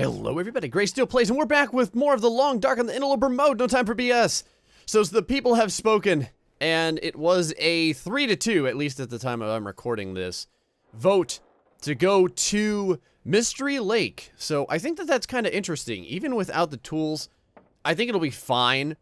Hello everybody, Gray Steel Plays, and we're back with more of the Long Dark Interloper mode, no time for BS. So the people have spoken, and it was a 3-2, at least at the time I'm recording this, vote to go to Mystery Lake. So I think that that's kind of interesting. Even without the tools, I think it'll be fine.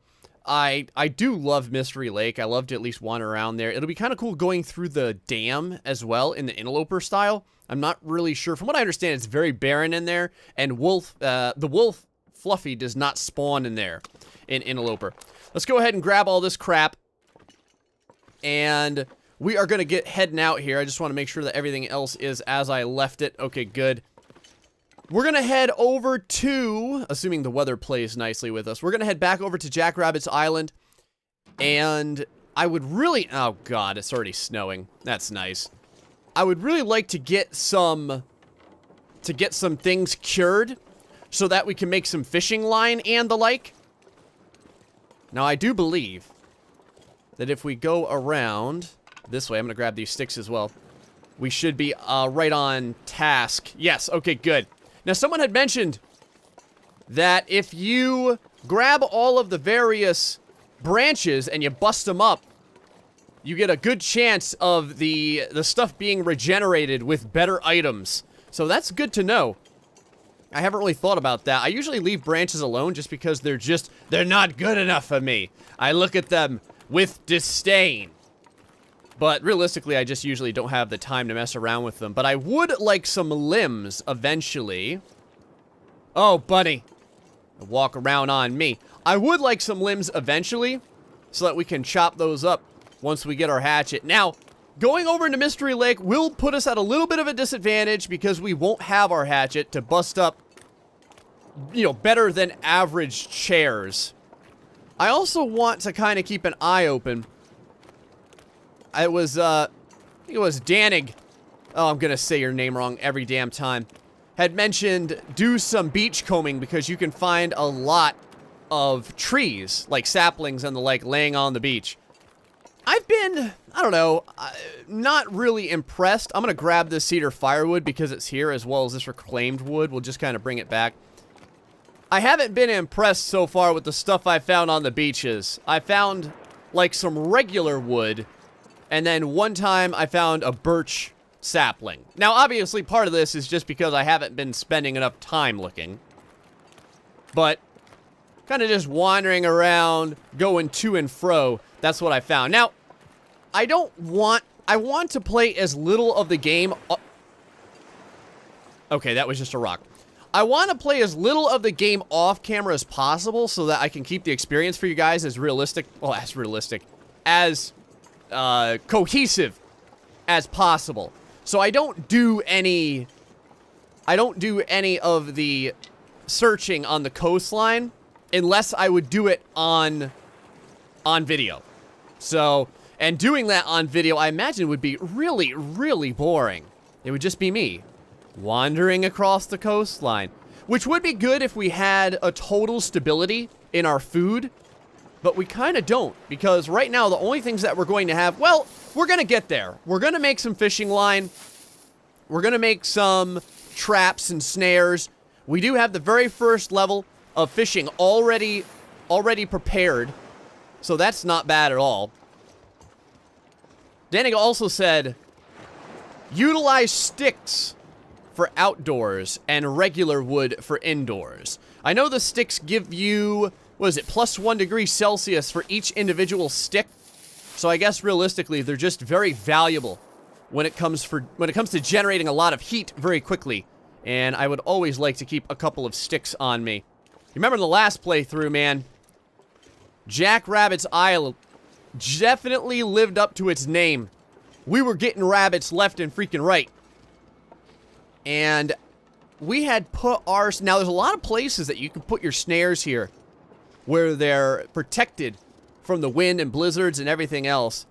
I do love Mystery Lake. I love to at least wander around there. It'll be kind of cool going through the dam as well in the Interloper style. I'm not really sure. From what I understand, it's very barren in there, and the wolf Fluffy does not spawn in there in Interloper. Let's go ahead and grab all this crap, and we are going to get heading out here. I just want to make sure that everything else is as I left it. Okay, good. We're going to head over to, assuming the weather plays nicely with us, we're going to head back over to Jackrabbit's Island, and I would really, oh god, it's already snowing. That's nice. I would really like to get some things cured so that we can make some fishing line and the like. Now, I do believe that if we go around this way, I'm going to grab these sticks as well, we should be right on task. Yes, okay, good. Now, someone had mentioned that if you grab all of the various branches and you bust them up, you get a good chance of the stuff being regenerated with better items. So that's good to know. I haven't really thought about that. I usually leave branches alone just because they're not good enough for me. I look at them with disdain. But realistically, I just usually don't have the time to mess around with them. But I would like some limbs eventually. Oh, buddy. Walk around on me. I would like some limbs eventually so that we can chop those up once we get our hatchet. Now, going over into Mystery Lake will put us at a little bit of a disadvantage because we won't have our hatchet to bust up, you know, better than average chairs. I also want to kind of keep an eye open. I think it was Danig. Oh, I'm gonna say your name wrong every damn time. Had mentioned do some beach combing because you can find a lot of trees, like saplings and the like, laying on the beach. I've been, I don't know, not really impressed. I'm going to grab this cedar firewood because it's here, as well as this reclaimed wood. We'll just kind of bring it back. I haven't been impressed so far with the stuff I found on the beaches. I found, like, some regular wood, and then one time I found a birch sapling. Now, obviously, part of this is just because I haven't been spending enough time looking. But kind of just wandering around, going to and fro. That's what I found. Now, I want to play as little of the game. Okay, that was just a rock. I want to play as little of the game off camera as possible so that I can keep the experience for you guys as realistic, well, as cohesive as possible. So I don't do any of the searching on the coastline unless I would do it on video. So, and doing that on video, I imagine would be really, really boring. It would just be me wandering across the coastline, which would be good if we had a total stability in our food, but we kind of don't, because right now the only things that we're going to have, well, we're going to get there. We're going to make some fishing line. We're going to make some traps and snares. We do have the very first level of fishing already prepared, so that's not bad at all. Danig also said, utilize sticks for outdoors and regular wood for indoors. I know the sticks give you, what is it, +1 degree Celsius for each individual stick. So I guess realistically, they're just very valuable when it comes to generating a lot of heat very quickly. And I would always like to keep a couple of sticks on me. You remember in the last playthrough, man, Jackrabbit's Island definitely lived up to its name. We were getting rabbits left and freaking right. And we had put our... Now, there's a lot of places that you can put your snares here where they're protected from the wind and blizzards and everything else.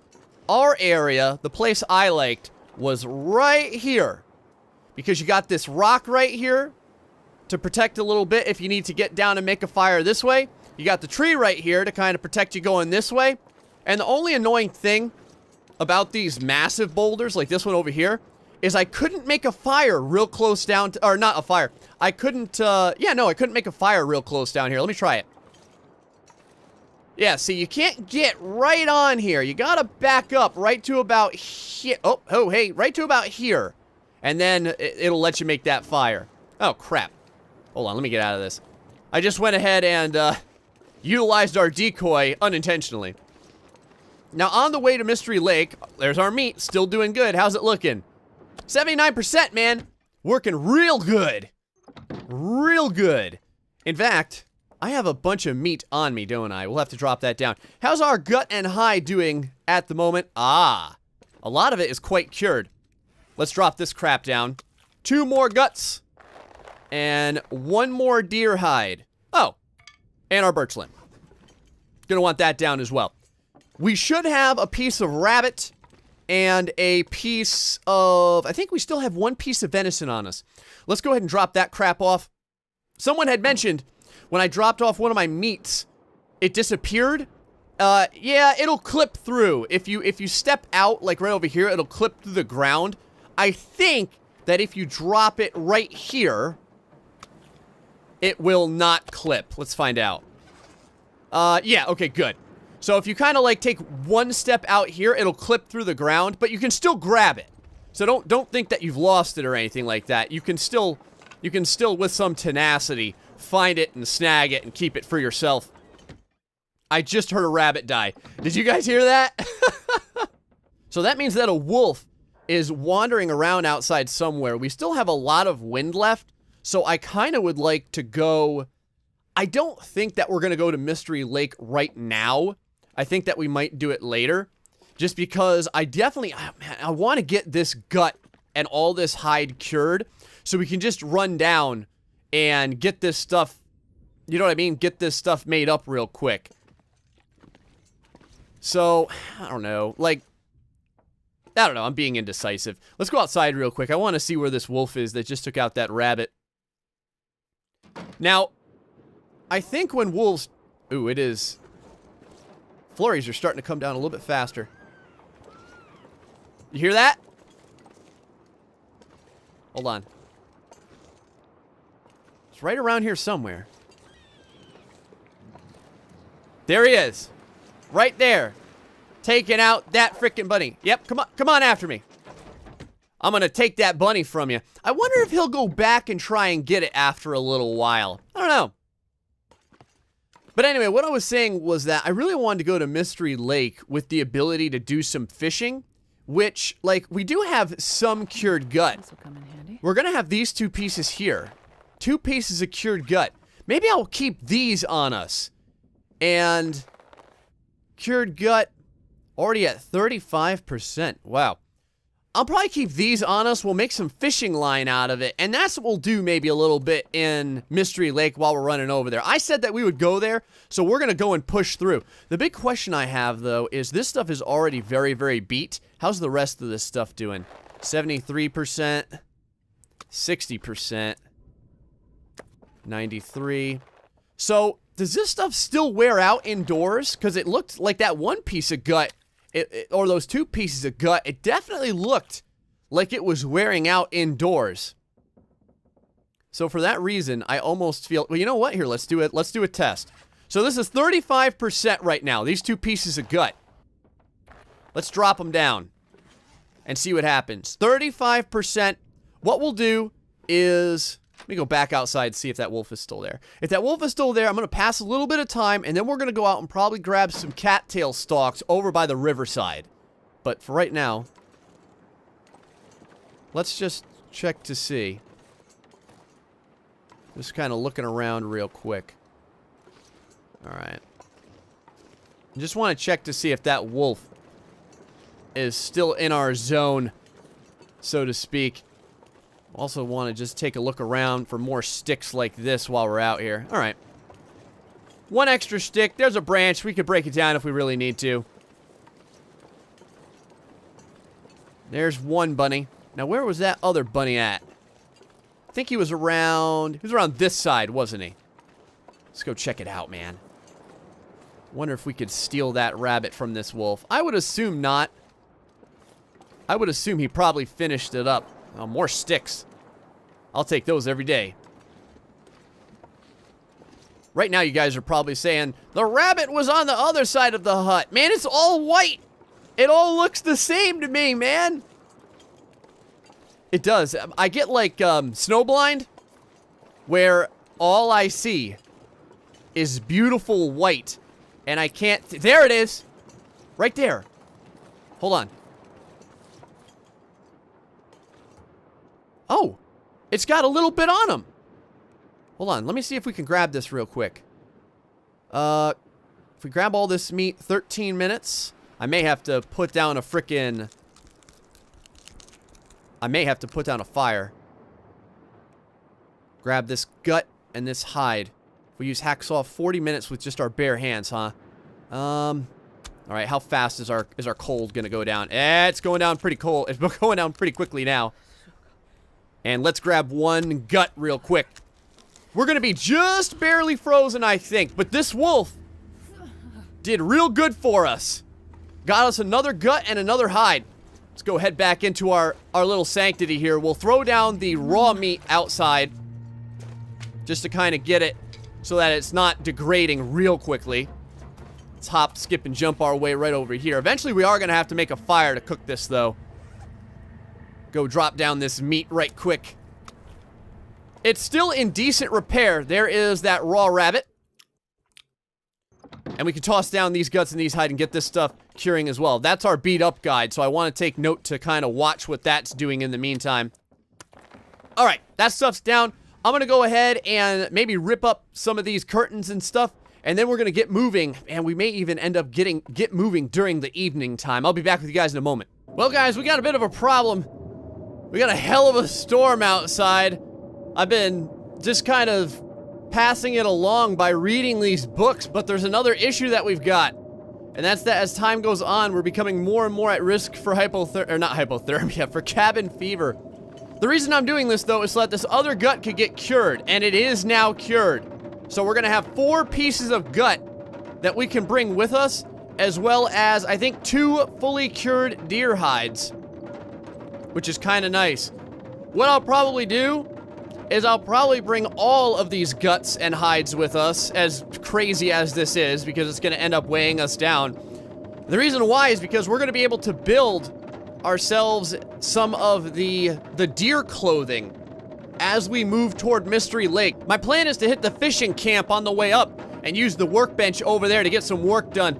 Our area, the place I liked, was right here. Because you got this rock right here to protect a little bit if you need to get down and make a fire this way. You got the tree right here to kind of protect you going this way. And the only annoying thing about these massive boulders, like this one over here, is I couldn't make a fire real close down to, or not a fire. I couldn't, yeah, no, I couldn't make a fire real close down here. Let me try it. Yeah, see, you can't get right on here. You gotta back up right to about here. Oh, hey, right to about here. And then it'll let you make that fire. Oh, crap. Hold on, let me get out of this. I just went ahead and, utilized our decoy unintentionally. Now, on the way to Mystery Lake, there's our meat. Still doing good. How's it looking? 79%, man. Working real good. Real good. In fact, I have a bunch of meat on me, don't I? We'll have to drop that down. How's our gut and hide doing at the moment? Ah, a lot of it is quite cured. Let's drop this crap down. 2 more guts. And 1 more deer hide. Oh, and our birch limb. Gonna want that down as well. We should have a piece of rabbit and a piece of... I think we still have 1 piece of venison on us. Let's go ahead and drop that crap off. Someone had mentioned when I dropped off one of my meats, it disappeared. Yeah, it'll clip through. If you step out, like right over here, it'll clip through the ground. I think that if you drop it right here, it will not clip. Let's find out. Yeah, okay, good. So if you kind of like take 1 step out here, it'll clip through the ground, but you can still grab it. So don't think that you've lost it or anything like that. You can still with some tenacity find it and snag it and keep it for yourself. I just heard a rabbit die. Did you guys hear that? So that means that a wolf is wandering around outside somewhere. We still have a lot of wind left, so I kind of would like to go... I don't think that we're going to go to Mystery Lake right now. I think that we might do it later. Just because I definitely... Oh, man, I want to get this gut and all this hide cured so we can just run down and get this stuff... You know what I mean? Get this stuff made up real quick. So, I don't know. Like... I don't know. I'm being indecisive. Let's go outside real quick. I want to see where this wolf is that just took out that rabbit. Now... I think when wolves... Ooh, it is... Flurries are starting to come down a little bit faster. You hear that? Hold on. It's right around here somewhere. There he is. Right there. Taking out that frickin' bunny. Yep, come on after me. I'm gonna take that bunny from you. I wonder if he'll go back and try and get it after a little while. I don't know. But anyway, what I was saying was that I really wanted to go to Mystery Lake with the ability to do some fishing, which, like, we do have some cured gut. This will come in handy. We're gonna have these 2 pieces here. 2 pieces of cured gut. Maybe I'll keep these on us. And cured gut already at 35%. Wow. I'll probably keep these on us. We'll make some fishing line out of it. And that's what we'll do maybe a little bit in Mystery Lake while we're running over there. I said that we would go there, so we're going to go and push through. The big question I have, though, is this stuff is already very, very beat. How's the rest of this stuff doing? 73%, 60%, 93%. So, does this stuff still wear out indoors? Because it looked like that 1 piece of gut... or those 2 pieces of gut, it definitely looked like it was wearing out indoors. So for that reason, I almost feel... Well, you know what? Here, let's do it. Let's do a test. So this is 35% right now, these 2 pieces of gut. Let's drop them down and see what happens. 35%. What we'll do is... Let me go back outside and see if that wolf is still there. If that wolf is still there, I'm going to pass a little bit of time, and then we're going to go out and probably grab some cattail stalks over by the riverside. But for right now, let's just check to see. Just kind of looking around real quick. Alright. Just want to check to see if that wolf is still in our zone, so to speak. Also want to just take a look around for more sticks like this while we're out here. Alright. 1 extra stick. There's a branch. We could break it down if we really need to. There's 1 bunny. Now, where was that other bunny at? I think he was around... He was around this side, wasn't he? Let's go check it out, man. Wonder if we could steal that rabbit from this wolf. I would assume not. I would assume he probably finished it up. Oh, more sticks. I'll take those every day. Right now, you guys are probably saying, the rabbit was on the other side of the hut. Man, it's all white. It all looks the same to me, man. It does. I get like snowblind, where all I see is beautiful white. And I can't... There it is. Right there. Hold on. Oh. It's got a little bit on him. Hold on. Let me see if we can grab this real quick. If we grab all this meat, 13 minutes. I may have to put down a frickin'... I may have to put down a fire. Grab this gut and this hide. We use hacksaw 40 minutes with just our bare hands, huh? Alright, how fast is our cold gonna go down? It's going down pretty cold. It's going down pretty quickly now. And let's grab one gut real quick. We're gonna be just barely frozen, I think. But this wolf did real good for us. Got us another gut and another hide. Let's go head back into our little sanctity here. We'll throw down the raw meat outside. Just to kind of get it so that it's not degrading real quickly. Let's hop, skip, and jump our way right over here. Eventually, we are going to have to make a fire to cook this, though. Go drop down this meat right quick. It's still in decent repair. There is that raw rabbit. And we can toss down these guts and these hide and get this stuff curing as well. That's our beat up guide, so I want to take note to kind of watch what that's doing in the meantime. Alright, that stuff's down. I'm going to go ahead and maybe rip up some of these curtains and stuff, and then we're going to get moving, and we may even end up get moving during the evening time. I'll be back with you guys in a moment. Well, guys, we got a bit of a problem. We got a hell of a storm outside. I've been just kind of passing it along by reading these books, but there's another issue that we've got, and that's that as time goes on, we're becoming more and more at risk for for cabin fever. The reason I'm doing this, though, is so that this other gut could get cured, and it is now cured. So we're gonna have 4 pieces of gut that we can bring with us, as well as, I think, 2 fully cured deer hides, which is kind of nice. What I'll probably do is I'll probably bring all of these guts and hides with us, as crazy as this is, because it's gonna end up weighing us down. The reason why is because we're gonna be able to build ourselves some of the deer clothing as we move toward Mystery Lake. My plan is to hit the fishing camp on the way up and use the workbench over there to get some work done.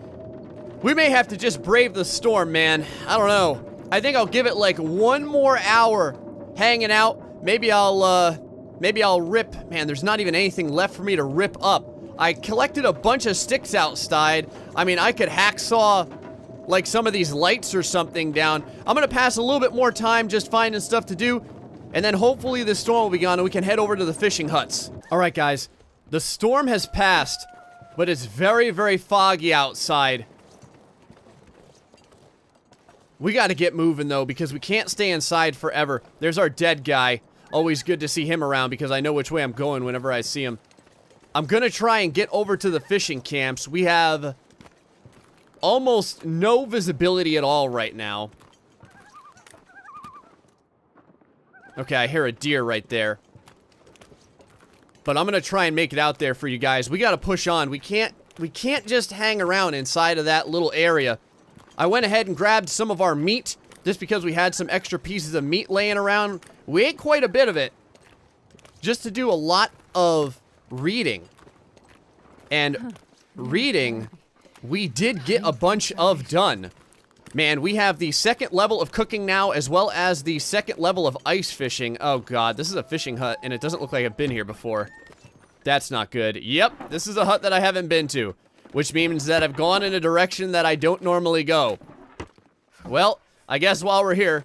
We may have to just brave the storm, man. I don't know. I think I'll give it like 1 more hour hanging out. Maybe I'll rip. Man, there's not even anything left for me to rip up. I collected a bunch of sticks outside. I mean, I could hacksaw like some of these lights or something down. I'm gonna pass a little bit more time just finding stuff to do, and then hopefully the storm will be gone and we can head over to the fishing huts. Alright, guys. The storm has passed, but it's very, very foggy outside. We gotta get moving, though, because we can't stay inside forever. There's our dead guy. Always good to see him around because I know which way I'm going whenever I see him. I'm gonna try and get over to the fishing camps. We have almost no visibility at all right now. Okay, I hear a deer right there. But I'm gonna try and make it out there for you guys. We gotta push on. We can't just hang around inside of that little area. I went ahead and grabbed some of our meat just because we had some extra pieces of meat laying around. We ate quite a bit of it just to do a lot of reading. And reading, we did get a bunch of done. Man, we have the 2nd level of cooking now, as well as the 2nd level of ice fishing. Oh god, this is a fishing hut, and it doesn't look like I've been here before. That's not good. Yep, this is a hut that I haven't been to, which means that I've gone in a direction that I don't normally go. Well, I guess while we're here,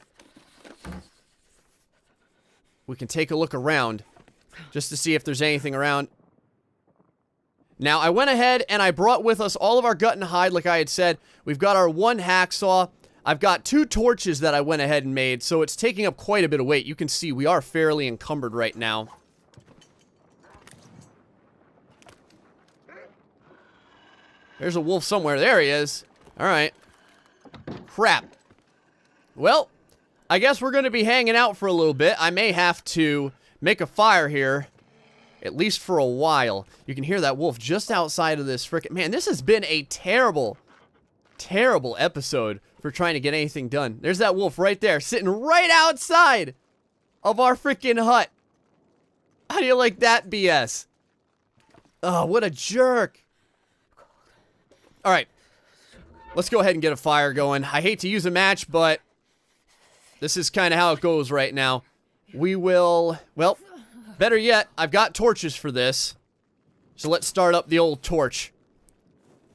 we can take a look around, just to see if there's anything around. Now, I went ahead and I brought with us all of our gut and hide, like I had said. We've got our 1 hacksaw. I've got 2 torches that I went ahead and made, so it's taking up quite a bit of weight. You can see we are fairly encumbered right now. There's a wolf somewhere. There he is. Alright. Crap. Well, I guess we're going to be hanging out for a little bit. I may have to make a fire here, at least for a while. You can hear that wolf just outside of this frickin'... Man, this has been a terrible, terrible episode for trying to get anything done. There's that wolf right there, sitting right outside of our frickin' hut. How do you like that BS? Oh, what a jerk. Alright. Let's go ahead and get a fire going. I hate to use a match, but this is kind of how it goes right now. We will... Well, better yet, I've got torches for this. So let's start up the old torch.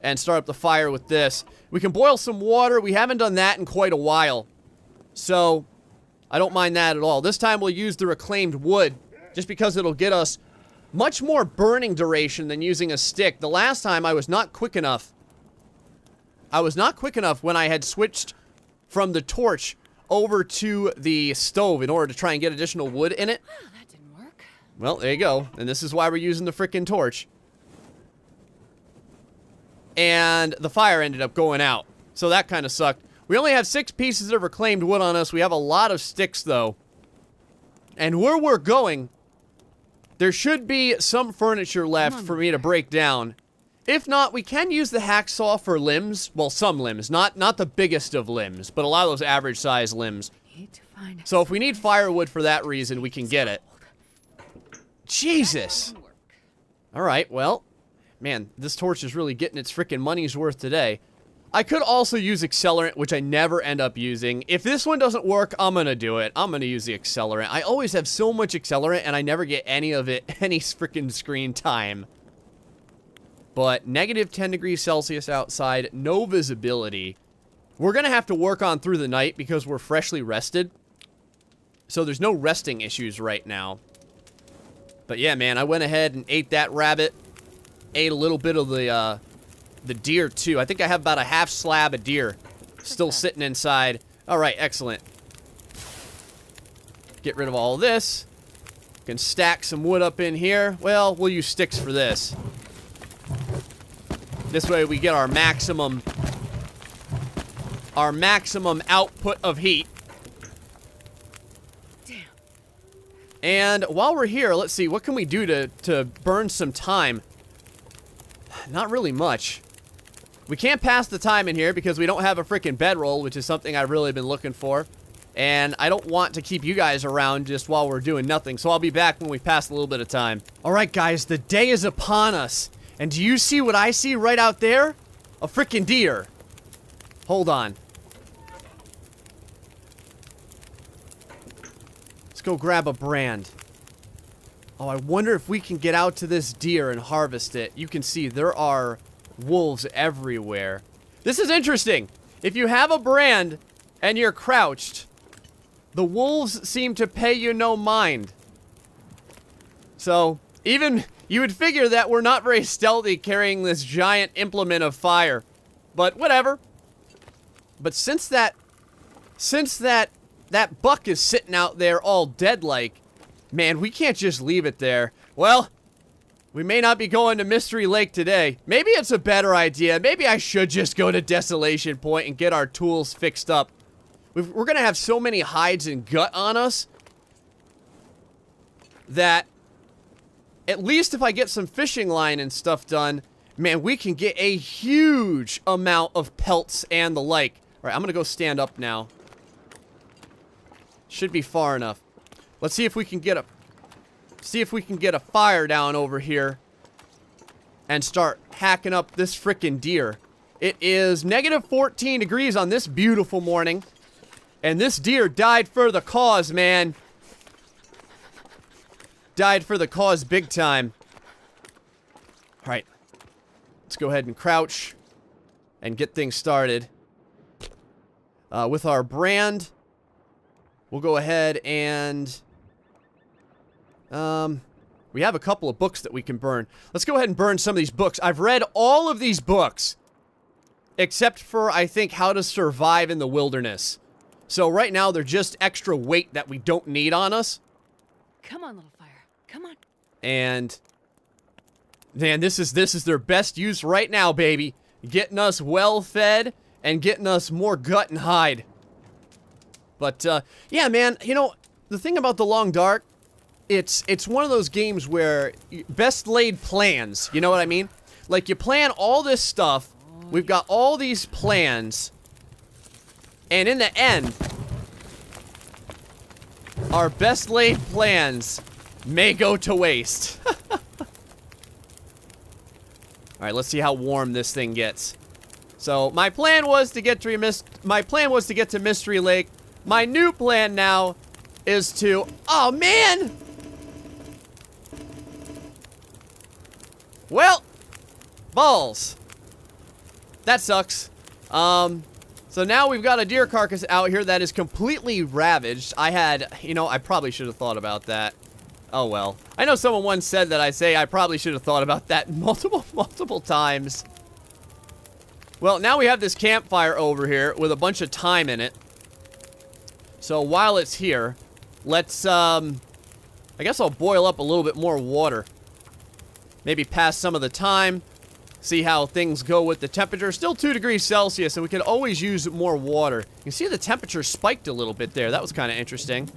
And start up the fire with this. We can boil some water. We haven't done that in quite a while. So, I don't mind that at all. This time we'll use the reclaimed wood. Just because it'll get us much more burning duration than using a stick. The last time I was not quick enough. I was not quick enough when I had switched from the torch over to the stove in order to try and get additional wood in it. Well, that didn't work. Well, there you go. And this is why we're using the frickin' torch. And the fire ended up going out. So that kind of sucked. We only have 6 pieces of reclaimed wood on us. We have a lot of sticks, though. And where we're going, there should be some furniture left for me to break down. If not, we can use the hacksaw for limbs. Well, some limbs. Not the biggest of limbs, but a lot of those average size limbs. So if we need firewood for that reason, we can get it. Jesus. Alright, well. Man, this torch is really getting its frickin' money's worth today. I could also use accelerant, which I never end up using. If this one doesn't work, I'm gonna do it. I'm gonna use the accelerant. I always have so much accelerant, and I never get any of it, any frickin' screen time. But negative 10 degrees Celsius outside, no visibility. We're gonna have to work on through the night because we're freshly rested. So there's no resting issues right now. But yeah, man, I went ahead and ate that rabbit. Ate a little bit of the deer, too. I think I have about a half slab of deer still sitting inside. Alright, excellent. Get rid of all this. Can stack some wood up in here. Well, we'll use sticks for this. This way we get our maximum output of heat. Damn. And while we're here, let's see, what can we do to burn some time? Not really much. We can't pass the time in here because we don't have a freaking bedroll, which is something I've really been looking for. And I don't want to keep you guys around just while we're doing nothing, so I'll be back when we pass a little bit of time. Alright guys, the day is upon us. And do you see what I see right out there? A freaking deer. Hold on. Let's go grab a brand. Oh, I wonder if we can get out to this deer and harvest it. You can see there are wolves everywhere. This is interesting. If you have a brand and you're crouched, the wolves seem to pay you no mind. So, even you would figure that we're not very stealthy carrying this giant implement of fire. But whatever. But since that buck is sitting out there all dead-like, man, we can't just leave it there. Well, we may not be going to Mystery Lake today. Maybe it's a better idea. Maybe I should just go to Desolation Point and get our tools fixed up. We're gonna have so many hides and gut on us that at least if I get some fishing line and stuff done, man, we can get a huge amount of pelts and the like. All right, I'm gonna go stand up now. Should be far enough. Let's see if we can get a fire down over here and start hacking up this frickin' deer. It is negative 14 degrees on this beautiful morning, and this deer died for the cause, man. Died for the cause big time. All right, let's go ahead and crouch and get things started. With our brand, we'll go ahead and we have a couple of books that we can burn. Let's go ahead and burn some of these books. I've read all of these books, except for, I think, How to Survive in the Wilderness. So right now, they're just extra weight that we don't need on us. Come on, little fire. Come on. And, man, this is their best use right now, baby. Getting us well fed and getting us more gut and hide. But, yeah, man, you know, the thing about the Long Dark, it's one of those games where best laid plans, you know what I mean? Like, you plan all this stuff, we've got all these plans, and in the end, our best laid plans may go to waste. Alright, let's see how warm this thing gets. So, my plan was to get to Mystery Lake. My new plan now is to... Oh, man! Well, balls. That sucks. So now we've got a deer carcass out here that is completely ravaged. You know, I probably should have thought about that. Oh, well. I know someone once said that I probably should have thought about that multiple times. Well, now we have this campfire over here with a bunch of thyme in it. So while it's here, let's, I guess I'll boil up a little bit more water. Maybe pass some of the thyme. See how things go with the temperature. Still 2 degrees Celsius, and we could always use more water. You can see the temperature spiked a little bit there. That was kind of interesting.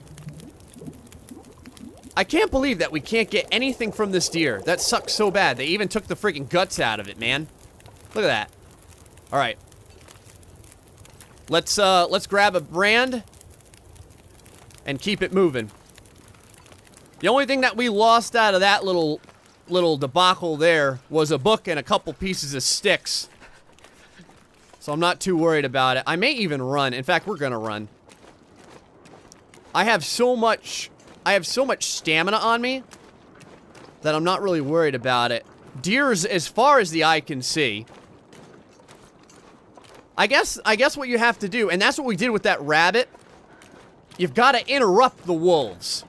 I can't believe that we can't get anything from this deer. That sucks so bad. They even took the freaking guts out of it, man. Look at that. All right. Let's grab a brand and keep it moving. The only thing that we lost out of that little debacle there was a book and a couple pieces of sticks. So I'm not too worried about it. I may even run. In fact, we're gonna run. I have so much stamina on me that I'm not really worried about it. Deer's as far as the eye can see. I guess what you have to do, and that's what we did with that rabbit, you've got to interrupt the wolves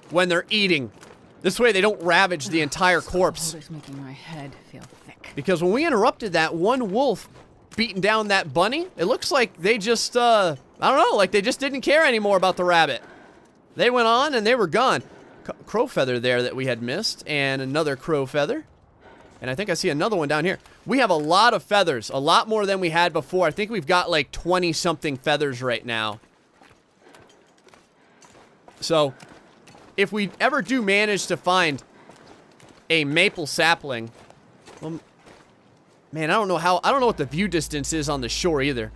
when they're eating. This way they don't ravage the entire corpse. It's making my head feel thick. Because when we interrupted that one wolf beating down that bunny, it looks like they just, I don't know, like they just didn't care anymore about the rabbit. They went on and they were gone. Crow feather there that we had missed, and another crow feather. And I think I see another one down here. We have a lot of feathers, a lot more than we had before. I think we've got like 20-something feathers right now. So, if we ever do manage to find a maple sapling, well, man, I don't know what the view distance is on the shore either.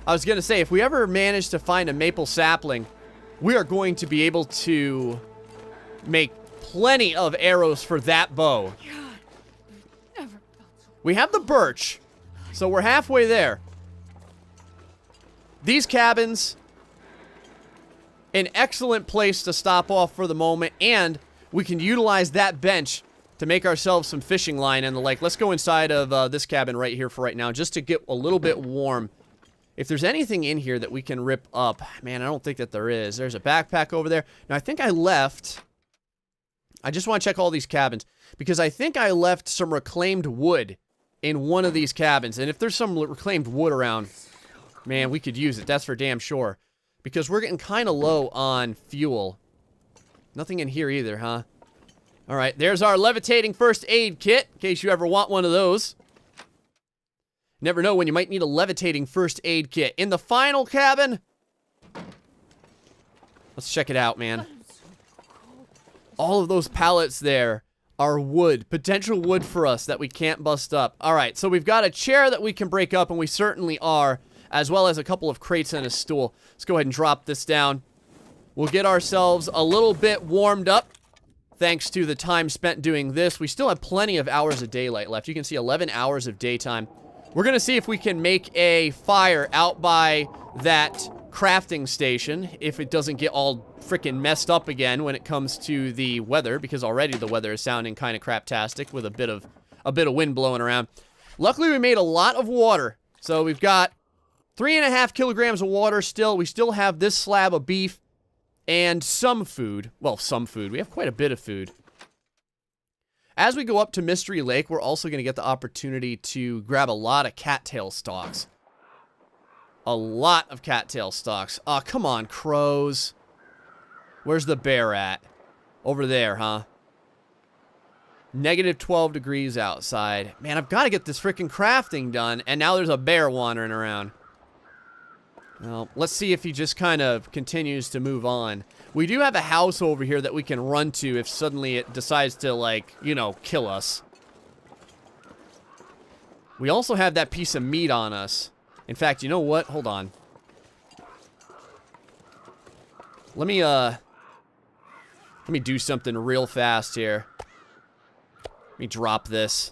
I was gonna say, if we ever manage to find a maple sapling, we are going to be able to make plenty of arrows for that bow. We have the birch, so we're halfway there. These cabins, an excellent place to stop off for the moment, and we can utilize that bench to make ourselves some fishing line and the like. Let's go inside of this cabin right here for right now, just to get a little bit warm. If there's anything in here that we can rip up, man, I don't think that there is. There's a backpack over there. Now, I think I left... I just want to check all these cabins, because I think I left some reclaimed wood in one of these cabins. And if there's some reclaimed wood around, man, we could use it. That's for damn sure. Because we're getting kind of low on fuel. Nothing in here either, huh? All right, there's our levitating first aid kit, in case you ever want one of those. Never know when you might need a levitating first aid kit. In the final cabin, let's check it out, man. All of those pallets there are wood, potential wood for us that we can't bust up. All right, so we've got a chair that we can break up, and we certainly are, as well as a couple of crates and a stool. Let's go ahead and drop this down. We'll get ourselves a little bit warmed up, thanks to the time spent doing this. We still have plenty of hours of daylight left. You can see 11 hours of daytime. We're gonna see if we can make a fire out by that crafting station, if it doesn't get all freaking messed up again when it comes to the weather, because already the weather is sounding kind of craptastic with a bit of wind blowing around. Luckily, we made a lot of water, so we've got 3.5 kilograms of water still. We still have this slab of beef and some food. Well, some food. We have quite a bit of food. As we go up to Mystery Lake, we're also going to get the opportunity to grab a lot of cattail stalks. A lot of cattail stalks. Oh, come on, crows. Where's the bear at? Over there, huh? Negative 12 degrees outside. Man, I've got to get this freaking crafting done, and now there's a bear wandering around. Well, let's see if he just kind of continues to move on. We do have a house over here that we can run to if suddenly it decides to, like, you know, kill us. We also have that piece of meat on us. In fact, you know what? Hold on. Let me do something real fast here. Let me drop this.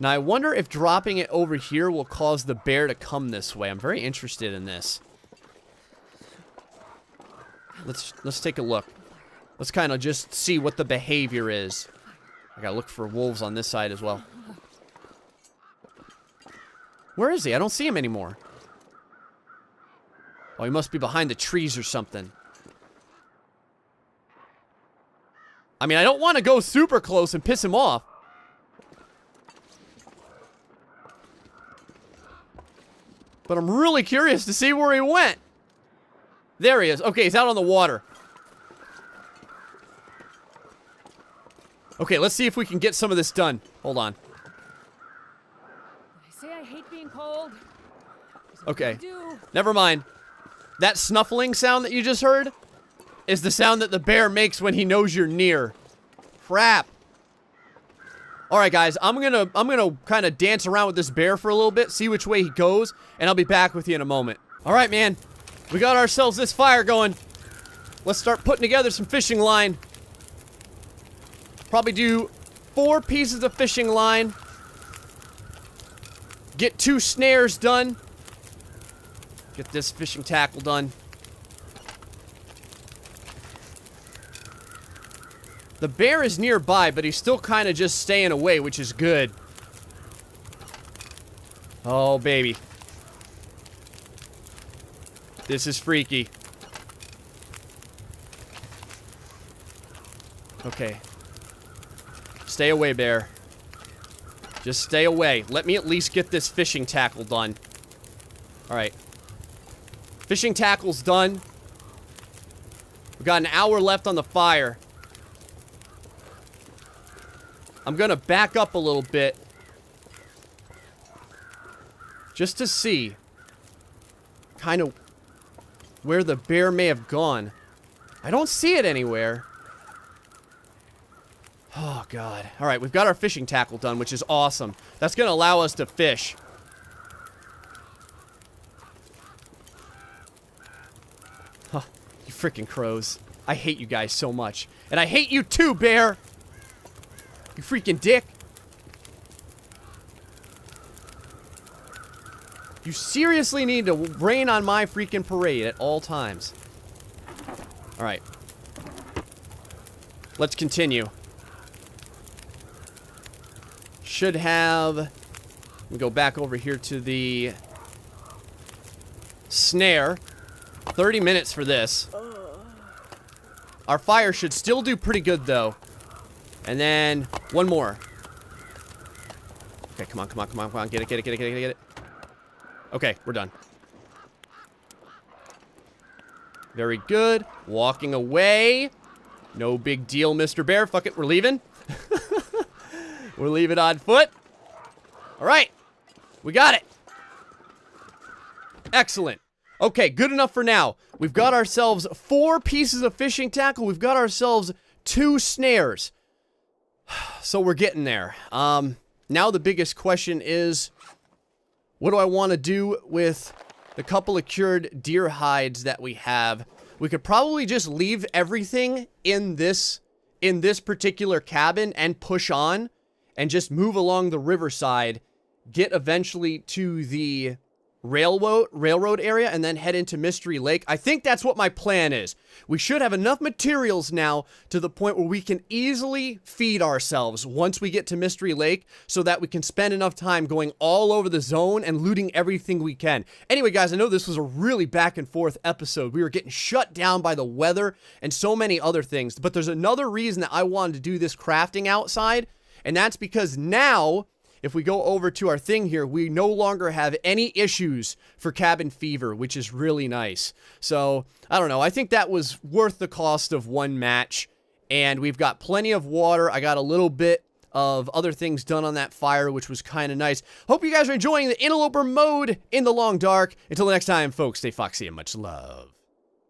Now, I wonder if dropping it over here will cause the bear to come this way. I'm very interested in this. Let's take a look. Let's kind of just see what the behavior is. I gotta look for wolves on this side as well. Where is he? I don't see him anymore. Oh, he must be behind the trees or something. I mean, I don't want to go super close and piss him off. But I'm really curious to see where he went. There he is. Okay, he's out on the water. Okay, let's see if we can get some of this done. Hold on. I say I hate being cold. Okay. Never mind. That snuffling sound that you just heard is the sound that the bear makes when he knows you're near. Crap. Alright guys, I'm gonna kind of dance around with this bear for a little bit, see which way he goes, and I'll be back with you in a moment. Alright man, we got ourselves this fire going. Let's start putting together some fishing line. Probably do 4 pieces of fishing line. Get 2 snares done. Get this fishing tackle done. The bear is nearby, but he's still kind of just staying away, which is good. Oh, baby. This is freaky. Okay. Stay away, bear. Just stay away. Let me at least get this fishing tackle done. Alright. Fishing tackle's done. We've got an hour left on the fire. I'm gonna back up a little bit. Just to see kind of where the bear may have gone. I don't see it anywhere. Oh, God. Alright, we've got our fishing tackle done, which is awesome. That's gonna allow us to fish. Huh, you freaking crows. I hate you guys so much. And I hate you too, bear! You freaking dick. You seriously need to rain on my freaking parade at all times. Alright. Let's continue. Should have... Let me go back over here to the snare. 30 minutes for this. Our fire should still do pretty good, though. And then, one more. Okay, come on, come on, come on, come on. Get it, get it, get it, get it, get it. Okay, we're done. Very good. Walking away. No big deal, Mr. Bear. Fuck it, we're leaving. We're leaving on foot. Alright. We got it. Excellent. Okay, good enough for now. We've got ourselves 4 pieces of fishing tackle. We've got ourselves 2 snares. So we're getting there. Now the biggest question is, what do I want to do with the couple of cured deer hides that we have? We could probably just leave everything in this particular cabin and push on and just move along the riverside, get eventually to the railroad area and then head into Mystery Lake. I think that's what my plan is. We should have enough materials now to the point where we can easily feed ourselves once we get to Mystery Lake so that we can spend enough time going all over the zone and looting everything we can. Anyway, guys, I know this was a really back and forth episode. We were getting shut down by the weather and so many other things, but there's another reason that I wanted to do this crafting outside, and that's because now, if we go over to our thing here, we no longer have any issues for cabin fever, which is really nice. So, I don't know. I think that was worth the cost of one match. And we've got plenty of water. I got a little bit of other things done on that fire, which was kind of nice. Hope you guys are enjoying the Interloper mode in the Long Dark. Until the next time, folks, stay foxy and much love.